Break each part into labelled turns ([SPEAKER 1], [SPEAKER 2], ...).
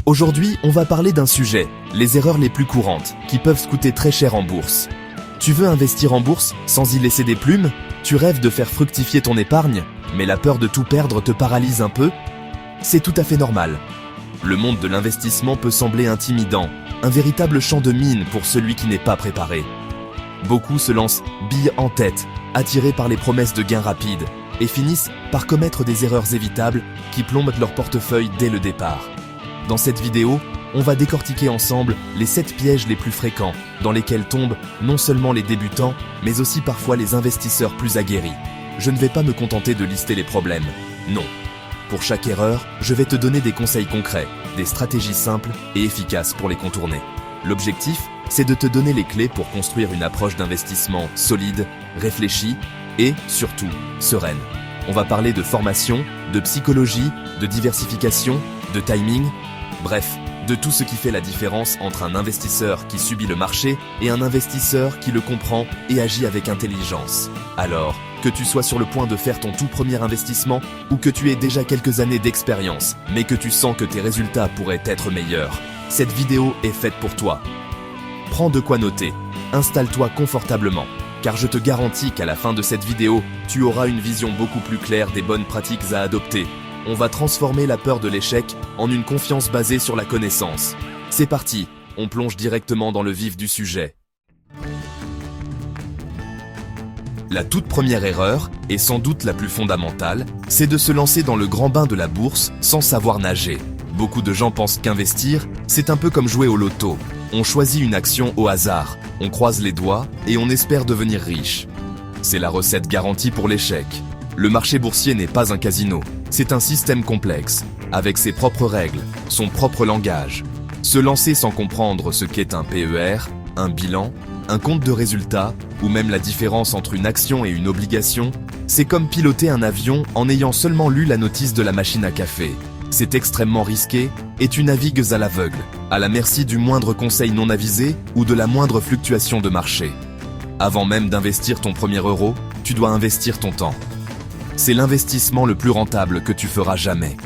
[SPEAKER 1] Aujourd'hui, on va parler d'un sujet, les erreurs les plus courantes, qui peuvent coûter très cher en bourse. Tu veux investir en bourse sans y laisser des plumes? Tu rêves de faire fructifier ton épargne, mais la peur de tout perdre te paralyse un peu? C'est tout à fait normal. Le monde de l'investissement peut sembler intimidant, un véritable champ de mine pour celui qui n'est pas préparé. Beaucoup se lancent billes en tête, attirés par les promesses de gains rapides, et finissent par commettre des erreurs évitables qui plombent leur portefeuille dès le départ. Dans cette vidéo, on va décortiquer ensemble les 7 pièges les plus fréquents dans lesquels tombent non seulement les débutants, mais aussi parfois les investisseurs plus aguerris. Je ne vais pas me contenter de lister les problèmes, non. Pour chaque erreur, je vais te donner des conseils concrets, des stratégies simples et efficaces pour les contourner. L'objectif, c'est de te donner les clés pour construire une approche d'investissement solide, réfléchie et, surtout, sereine. On va parler de formation, de psychologie, de diversification, de timing, bref, de tout ce qui fait la différence entre un investisseur qui subit le marché et un investisseur qui le comprend et agit avec intelligence. Alors, que tu sois sur le point de faire ton tout premier investissement ou que tu aies déjà quelques années d'expérience, mais que tu sens que tes résultats pourraient être meilleurs, cette vidéo est faite pour toi. Prends de quoi noter, installe-toi confortablement, car je te garantis qu'à la fin de cette vidéo, tu auras une vision beaucoup plus claire des bonnes pratiques à adopter. On va transformer la peur de l'échec en une confiance basée sur la connaissance. C'est parti, on plonge directement dans le vif du sujet. La toute première erreur, et sans doute la plus fondamentale, c'est de se lancer dans le grand bain de la bourse sans savoir nager. Beaucoup de gens pensent qu'investir, c'est un peu comme jouer au loto. On choisit une action au hasard, on croise les doigts et on espère devenir riche. C'est la recette garantie pour l'échec. Le marché boursier n'est pas un casino, c'est un système complexe, avec ses propres règles, son propre langage. Se lancer sans comprendre ce qu'est un PER, un bilan, un compte de résultats, ou même la différence entre une action et une obligation, c'est comme piloter un avion en ayant seulement lu la notice de la machine à café. C'est extrêmement risqué et tu navigues à l'aveugle, à la merci du moindre conseil non avisé ou de la moindre fluctuation de marché. Avant même d'investir ton premier euro, tu dois investir ton temps. C'est l'investissement le plus rentable que tu feras jamais.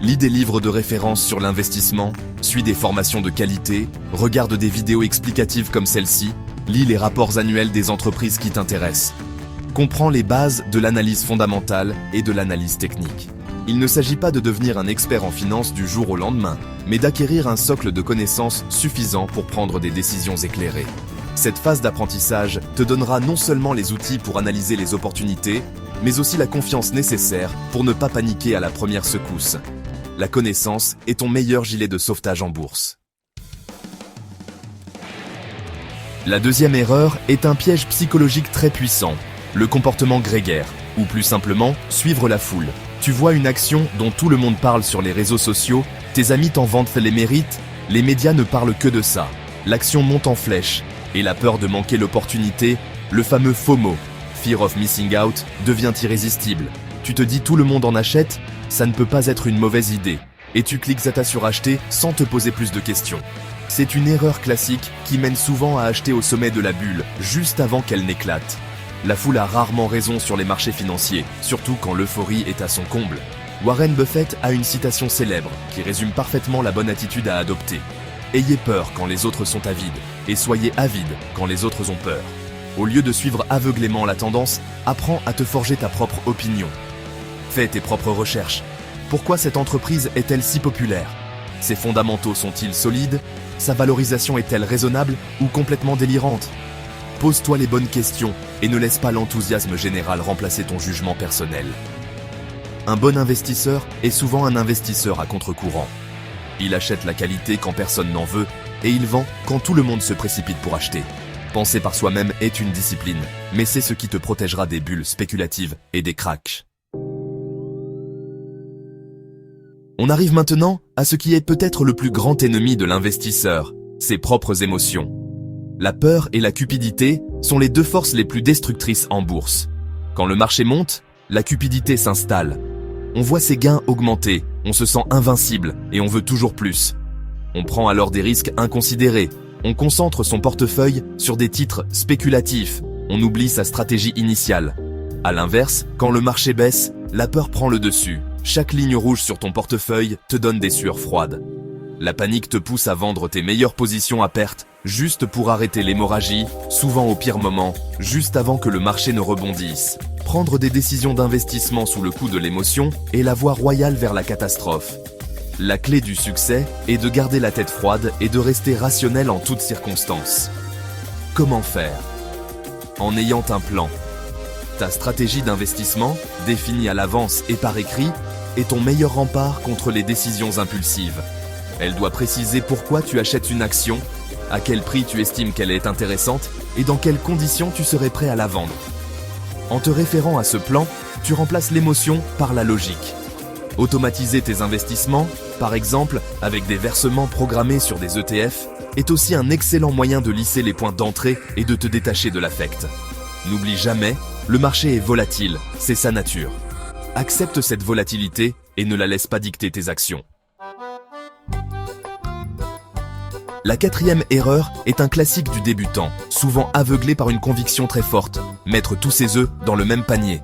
[SPEAKER 1] Lis des livres de référence sur l'investissement, suis des formations de qualité, regarde des vidéos explicatives comme celle-ci, lis les rapports annuels des entreprises qui t'intéressent. Comprends les bases de l'analyse fondamentale et de l'analyse technique. Il ne s'agit pas de devenir un expert en finance du jour au lendemain, mais d'acquérir un socle de connaissances suffisant pour prendre des décisions éclairées. Cette phase d'apprentissage te donnera non seulement les outils pour analyser les opportunités, mais aussi la confiance nécessaire pour ne pas paniquer à la première secousse. La connaissance est ton meilleur gilet de sauvetage en bourse. La deuxième erreur est un piège psychologique très puissant, le comportement grégaire, ou plus simplement, suivre la foule. Tu vois une action dont tout le monde parle sur les réseaux sociaux, tes amis t'en vantent les mérites, les médias ne parlent que de ça. L'action monte en flèche, et la peur de manquer l'opportunité, le fameux FOMO, Fear of Missing Out, devient irrésistible. Tu te dis tout le monde en achète, ça ne peut pas être une mauvaise idée, et tu cliques à ta suracheter sans te poser plus de questions. C'est une erreur classique qui mène souvent à acheter au sommet de la bulle, juste avant qu'elle n'éclate. La foule a rarement raison sur les marchés financiers, surtout quand l'euphorie est à son comble. Warren Buffett a une citation célèbre qui résume parfaitement la bonne attitude à adopter. Ayez peur quand les autres sont avides, et soyez avides quand les autres ont peur. Au lieu de suivre aveuglément la tendance, apprends à te forger ta propre opinion. Fais tes propres recherches. Pourquoi cette entreprise est-elle si populaire? Ses fondamentaux sont-ils solides? Sa valorisation est-elle raisonnable ou complètement délirante? Pose-toi les bonnes questions et ne laisse pas l'enthousiasme général remplacer ton jugement personnel. Un bon investisseur est souvent un investisseur à contre-courant. Il achète la qualité quand personne n'en veut et il vend quand tout le monde se précipite pour acheter. Penser par soi-même est une discipline, mais c'est ce qui te protégera des bulles spéculatives et des cracks. On arrive maintenant à ce qui est peut-être le plus grand ennemi de l'investisseur, ses propres émotions. La peur et la cupidité sont les deux forces les plus destructrices en bourse. Quand le marché monte, la cupidité s'installe. On voit ses gains augmenter, on se sent invincible et on veut toujours plus. On prend alors des risques inconsidérés. On concentre son portefeuille sur des titres spéculatifs. On oublie sa stratégie initiale. À l'inverse, quand le marché baisse, la peur prend le dessus. Chaque ligne rouge sur ton portefeuille te donne des sueurs froides. La panique te pousse à vendre tes meilleures positions à perte, juste pour arrêter l'hémorragie, souvent au pire moment, juste avant que le marché ne rebondisse. Prendre des décisions d'investissement sous le coup de l'émotion est la voie royale vers la catastrophe. La clé du succès est de garder la tête froide et de rester rationnel en toutes circonstances. Comment faire? En ayant un plan. Ta stratégie d'investissement, définie à l'avance et par écrit, est ton meilleur rempart contre les décisions impulsives. Elle doit préciser pourquoi tu achètes une action, à quel prix tu estimes qu'elle est intéressante et dans quelles conditions tu serais prêt à la vendre. En te référant à ce plan, tu remplaces l'émotion par la logique. Automatiser tes investissements, par exemple avec des versements programmés sur des ETF, est aussi un excellent moyen de lisser les points d'entrée et de te détacher de l'affect. N'oublie jamais, le marché est volatile, c'est sa nature. Accepte cette volatilité et ne la laisse pas dicter tes actions. La quatrième erreur est un classique du débutant, souvent aveuglé par une conviction très forte, mettre tous ses œufs dans le même panier.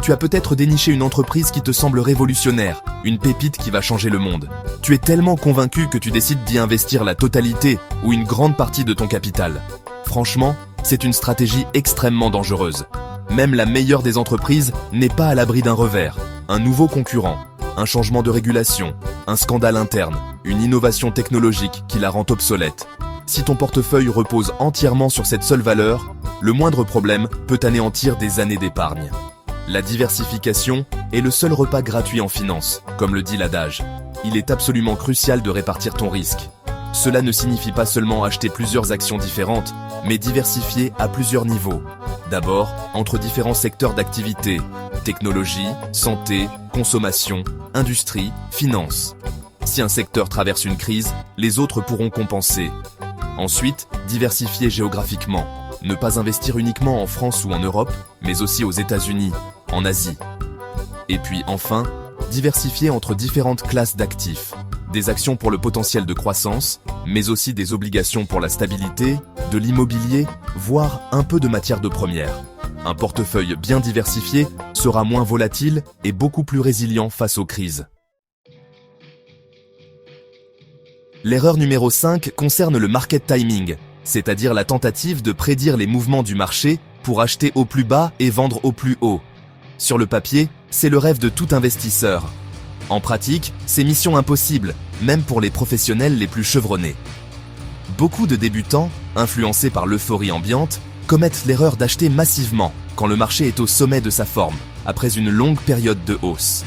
[SPEAKER 1] Tu as peut-être déniché une entreprise qui te semble révolutionnaire, une pépite qui va changer le monde. Tu es tellement convaincu que tu décides d'y investir la totalité ou une grande partie de ton capital. Franchement, c'est une stratégie extrêmement dangereuse. Même la meilleure des entreprises n'est pas à l'abri d'un revers, un nouveau concurrent, un changement de régulation, un scandale interne, une innovation technologique qui la rend obsolète. Si ton portefeuille repose entièrement sur cette seule valeur, le moindre problème peut anéantir des années d'épargne. La diversification est le seul repas gratuit en finance, comme le dit l'adage. Il est absolument crucial de répartir ton risque. Cela ne signifie pas seulement acheter plusieurs actions différentes, mais diversifier à plusieurs niveaux. D'abord, entre différents secteurs d'activité, technologie, santé, consommation, industrie, finance. Si un secteur traverse une crise, les autres pourront compenser. Ensuite, diversifier géographiquement. Ne pas investir uniquement en France ou en Europe, mais aussi aux États-Unis, en Asie. Et puis enfin, diversifier entre différentes classes d'actifs. Des actions pour le potentiel de croissance, mais aussi des obligations pour la stabilité, de l'immobilier, voire un peu de matière de première. Un portefeuille bien diversifié sera moins volatile et beaucoup plus résilient face aux crises. L'erreur numéro 5 concerne le market timing, c'est-à-dire la tentative de prédire les mouvements du marché pour acheter au plus bas et vendre au plus haut. Sur le papier, c'est le rêve de tout investisseur. En pratique, c'est mission impossible, même pour les professionnels les plus chevronnés. Beaucoup de débutants, influencés par l'euphorie ambiante, commettent l'erreur d'acheter massivement quand le marché est au sommet de sa forme, après une longue période de hausse.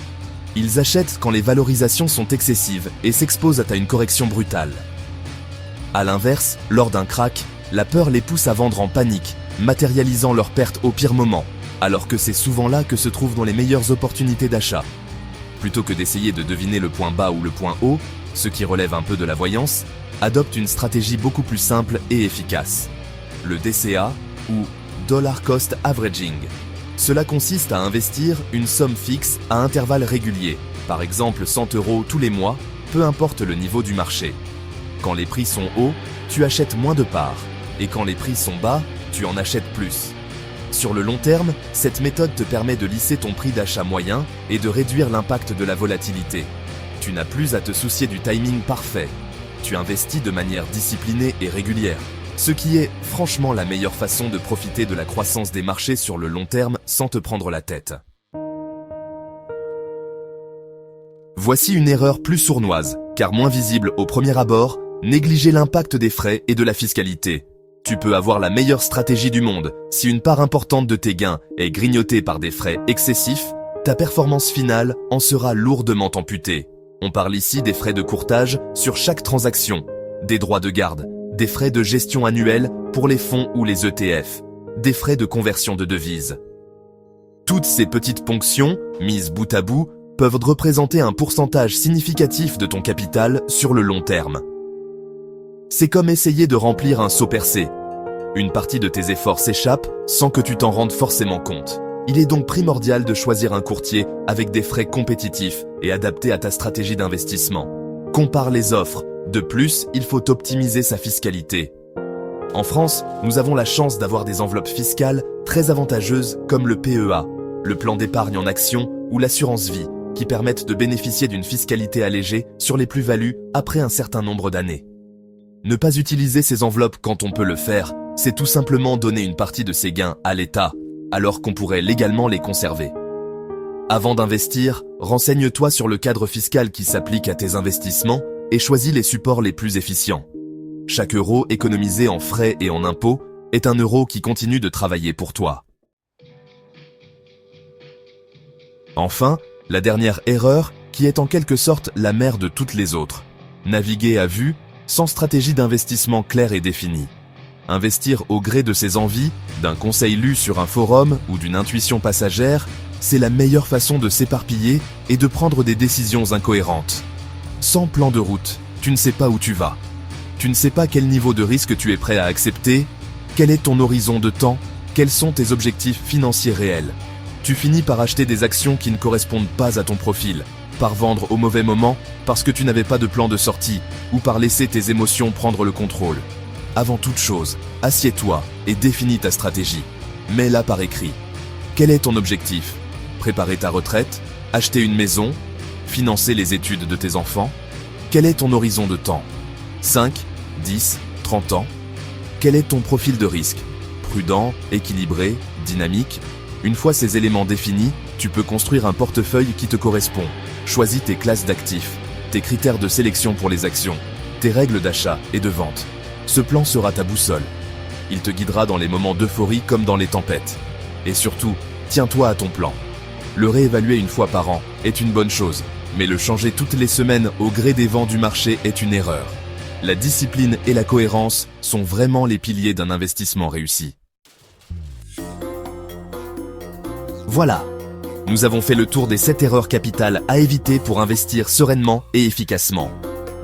[SPEAKER 1] Ils achètent quand les valorisations sont excessives et s'exposent à une correction brutale. A l'inverse, lors d'un krach, la peur les pousse à vendre en panique, matérialisant leurs pertes au pire moment, alors que c'est souvent là que se trouvent les meilleures opportunités d'achat. Plutôt que d'essayer de deviner le point bas ou le point haut, ce qui relève un peu de la voyance, adopte une stratégie beaucoup plus simple et efficace. Le DCA, ou Dollar Cost Averaging. Cela consiste à investir une somme fixe à intervalles réguliers, par exemple 100 € tous les mois, peu importe le niveau du marché. Quand les prix sont hauts, tu achètes moins de parts, et quand les prix sont bas, tu en achètes plus. Sur le long terme, cette méthode te permet de lisser ton prix d'achat moyen et de réduire l'impact de la volatilité. Tu n'as plus à te soucier du timing parfait. Tu investis de manière disciplinée et régulière, ce qui est franchement la meilleure façon de profiter de la croissance des marchés sur le long terme sans te prendre la tête. Voici une erreur plus sournoise, car moins visible au premier abord, négliger l'impact des frais et de la fiscalité. Tu peux avoir la meilleure stratégie du monde, si une part importante de tes gains est grignotée par des frais excessifs, ta performance finale en sera lourdement amputée. On parle ici des frais de courtage sur chaque transaction, des droits de garde, des frais de gestion annuels pour les fonds ou les ETF, des frais de conversion de devises. Toutes ces petites ponctions, mises bout à bout, peuvent représenter un pourcentage significatif de ton capital sur le long terme. C'est comme essayer de remplir un seau percé. Une partie de tes efforts s'échappe sans que tu t'en rendes forcément compte. Il est donc primordial de choisir un courtier avec des frais compétitifs et adaptés à ta stratégie d'investissement. Compare les offres. De plus, il faut optimiser sa fiscalité. En France, nous avons la chance d'avoir des enveloppes fiscales très avantageuses comme le PEA, le plan d'épargne en action ou l'assurance vie, qui permettent de bénéficier d'une fiscalité allégée sur les plus-values après un certain nombre d'années. Ne pas utiliser ces enveloppes quand on peut le faire, c'est tout simplement donner une partie de ses gains à l'État, alors qu'on pourrait légalement les conserver. Avant d'investir, renseigne-toi sur le cadre fiscal qui s'applique à tes investissements et choisis les supports les plus efficients. Chaque euro économisé en frais et en impôts est un euro qui continue de travailler pour toi. Enfin, la dernière erreur, qui est en quelque sorte la mère de toutes les autres. Naviguer à vue, sans stratégie d'investissement claire et définie. Investir au gré de ses envies, d'un conseil lu sur un forum ou d'une intuition passagère, c'est la meilleure façon de s'éparpiller et de prendre des décisions incohérentes. Sans plan de route, tu ne sais pas où tu vas. Tu ne sais pas quel niveau de risque tu es prêt à accepter, quel est ton horizon de temps, quels sont tes objectifs financiers réels. Tu finis par acheter des actions qui ne correspondent pas à ton profil, par vendre au mauvais moment parce que tu n'avais pas de plan de sortie, ou par laisser tes émotions prendre le contrôle. Avant toute chose, assieds-toi et définis ta stratégie. Mets-la par écrit. Quel est ton objectif ? Préparer ta retraite ? Acheter une maison ? Financer les études de tes enfants ? Quel est ton horizon de temps ? 5, 10, 30 ans ? Quel est ton profil de risque ? Prudent, équilibré, dynamique ? Une fois ces éléments définis, tu peux construire un portefeuille qui te correspond. Choisis tes classes d'actifs, tes critères de sélection pour les actions, tes règles d'achat et de vente. Ce plan sera ta boussole. Il te guidera dans les moments d'euphorie comme dans les tempêtes. Et surtout, tiens-toi à ton plan. Le réévaluer une fois par an est une bonne chose, mais le changer toutes les semaines au gré des vents du marché est une erreur. La discipline et la cohérence sont vraiment les piliers d'un investissement réussi. Voilà, nous avons fait le tour des 7 erreurs capitales à éviter pour investir sereinement et efficacement.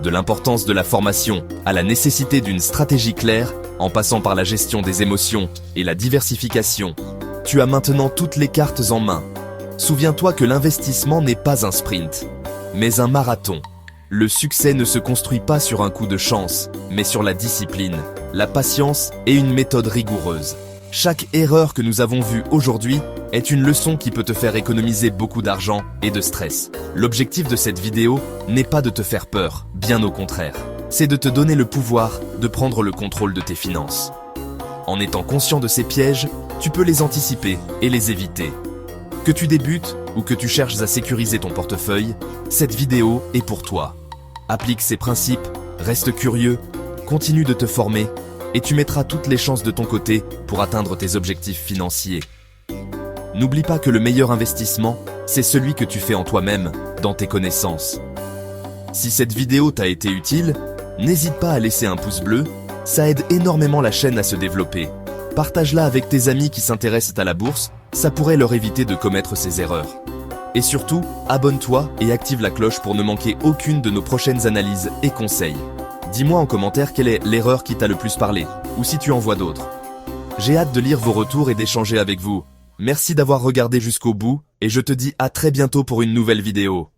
[SPEAKER 1] De l'importance de la formation à la nécessité d'une stratégie claire, en passant par la gestion des émotions et la diversification, tu as maintenant toutes les cartes en main. Souviens-toi que l'investissement n'est pas un sprint, mais un marathon. Le succès ne se construit pas sur un coup de chance, mais sur la discipline, la patience et une méthode rigoureuse. Chaque erreur que nous avons vue aujourd'hui est une leçon qui peut te faire économiser beaucoup d'argent et de stress. L'objectif de cette vidéo n'est pas de te faire peur, bien au contraire. C'est de te donner le pouvoir de prendre le contrôle de tes finances. En étant conscient de ces pièges, tu peux les anticiper et les éviter. Que tu débutes ou que tu cherches à sécuriser ton portefeuille, cette vidéo est pour toi. Applique ces principes, reste curieux, continue de te former et tu mettras toutes les chances de ton côté pour atteindre tes objectifs financiers. N'oublie pas que le meilleur investissement, c'est celui que tu fais en toi-même, dans tes connaissances. Si cette vidéo t'a été utile, n'hésite pas à laisser un pouce bleu, ça aide énormément la chaîne à se développer. Partage-la avec tes amis qui s'intéressent à la bourse, ça pourrait leur éviter de commettre ces erreurs. Et surtout, abonne-toi et active la cloche pour ne manquer aucune de nos prochaines analyses et conseils. Dis-moi en commentaire quelle est l'erreur qui t'a le plus parlé, ou si tu en vois d'autres. J'ai hâte de lire vos retours et d'échanger avec vous. Merci d'avoir regardé jusqu'au bout, et je te dis à très bientôt pour une nouvelle vidéo.